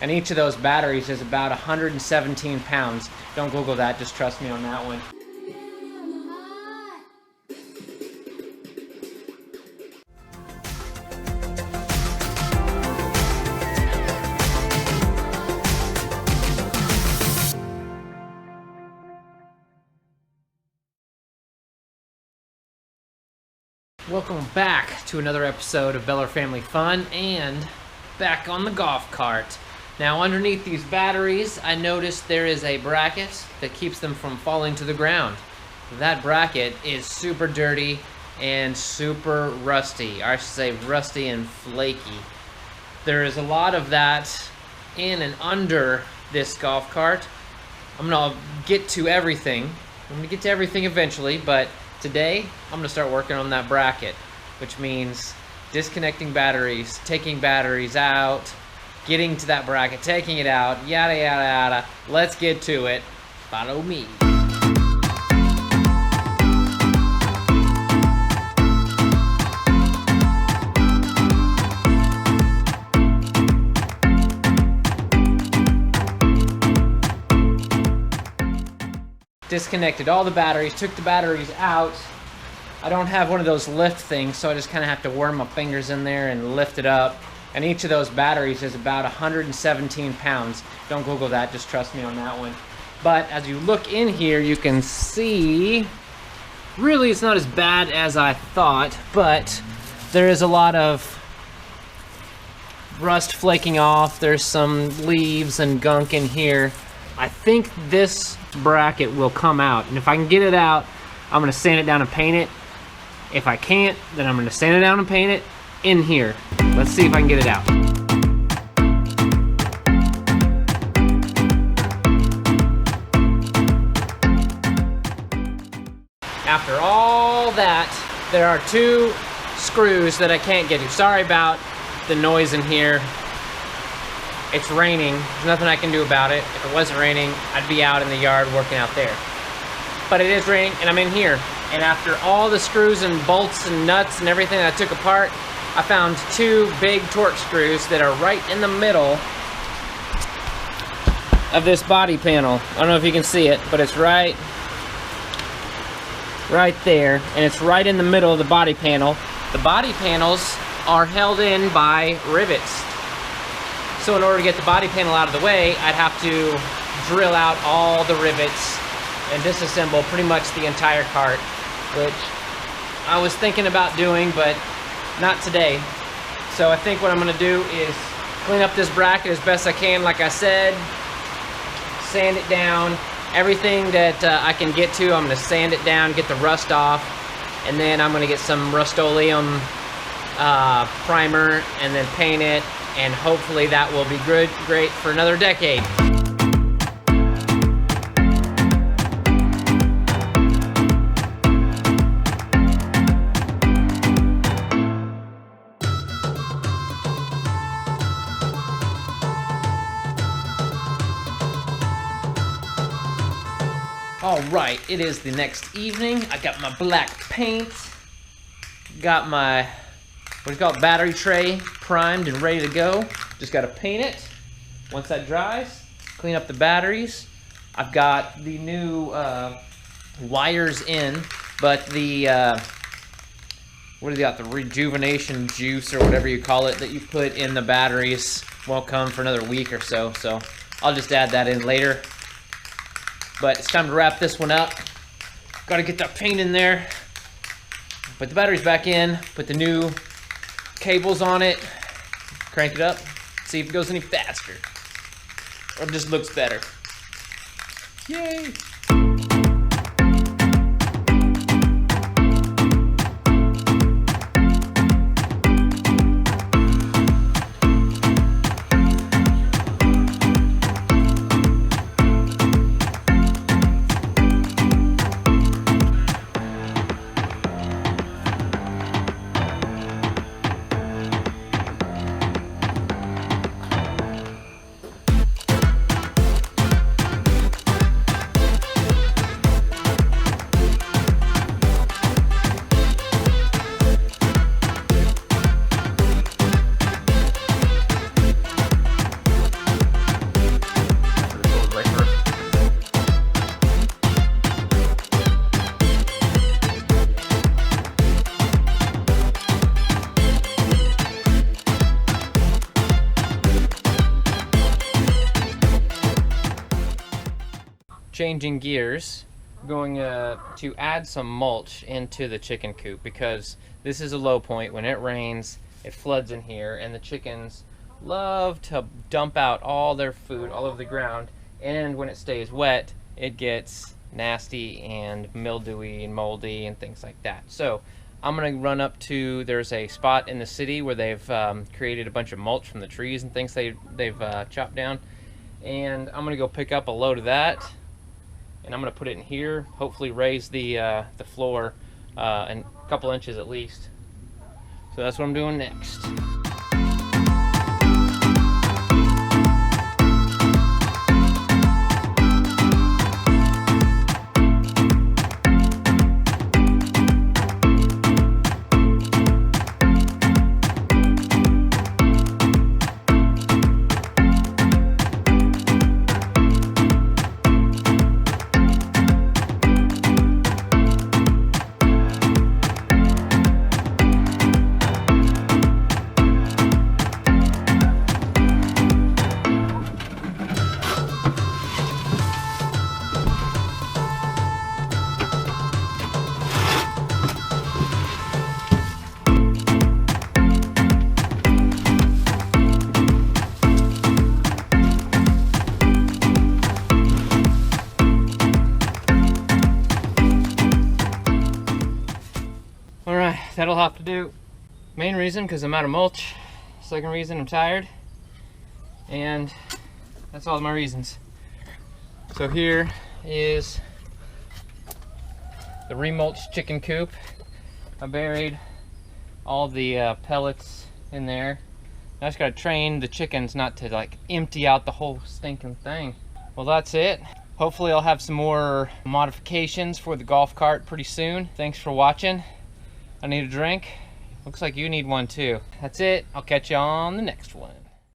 And each of those batteries is about 117 pounds. Don't Google that, just trust me on that one. Welcome back to another episode of Beller Family Fun and back on the golf cart. Now underneath these batteries, I noticed there is a bracket that keeps them from falling to the ground. That bracket is super dirty and super rusty, or I should say rusty and flaky. There is a lot of that in and under this golf cart. I'm gonna get to everything. I'm gonna get to everything eventually, but today, I'm gonna start working on that bracket, which means disconnecting batteries, taking batteries out, getting to that bracket, taking it out, yada, yada, yada. Let's get to it. Follow me. Disconnected all the batteries, took the batteries out. I don't have one of those lift things, so I just kind of have to worm my fingers in there and lift it up. And each of those batteries is about 117 pounds. Don't Google that, just trust me on that one. But as you look in here, you can see, really it's not as bad as I thought, but there is a lot of rust flaking off. There's some leaves and gunk in here. I think this bracket will come out, and if I can get it out, I'm gonna sand it down and paint it. If I can't, then I'm gonna sand it down and paint it in here. Let's see if I can get it out. After all that, there are two screws that I can't get to. Sorry about the noise in here. It's raining, there's nothing I can do about it. If it wasn't raining, I'd be out in the yard working out there. But it is raining and I'm in here. And after all the screws and bolts and nuts and everything that I took apart, I found two big torque screws that are right in the middle of this body panel. I don't know if you can see it, but it's right there. And it's right in the middle of the body panel. The body panels are held in by rivets. So in order to get the body panel out of the way, I'd have to drill out all the rivets and disassemble pretty much the entire cart, which I was thinking about doing, but not today. So I think what I'm gonna do is clean up this bracket as best I can, like I said, sand it down. Everything that I can get to, I'm gonna sand it down, get the rust off, and then I'm gonna get some Rust-Oleum primer and then paint it. And hopefully that will be great for another decade. All right, it is the next evening. I got my black paint, got my what do you call it, battery tray primed and ready to go. Just got to paint it. Once that dries, clean up the batteries. I've got the new wires in, but the what do you got? The rejuvenation juice or whatever you call it that you put in the batteries won't come for another week or so. So I'll just add that in later. But it's time to wrap this one up. Got to get that paint in there. Put the batteries back in. Put the new cables on it, crank it up, see if it goes any faster, or it just looks better. Yay! changing gears, going to add some mulch into the chicken coop, because this is a low point. When it rains, it floods in here, and the chickens love to dump out all their food all over the ground, and when it stays wet, it gets nasty and mildewy and moldy and things like that. So I'm gonna run up to, there's a spot in the city where they've created a bunch of mulch from the trees and things they've chopped down, and I'm gonna go pick up a load of that, and I'm gonna put it in here, hopefully raise the floor a couple inches at least. So that's what I'm doing next. Alright, that'll have to do. Main reason, because I'm out of mulch. Second reason, I'm tired. And that's all my reasons. So here is the remulched chicken coop. I buried all the pellets in there. I just gotta train the chickens not to like empty out the whole stinking thing. Well, that's it. Hopefully I'll have some more modifications for the golf cart pretty soon. Thanks for watching. I need a drink. Looks like you need one too. That's it. I'll catch you on the next one.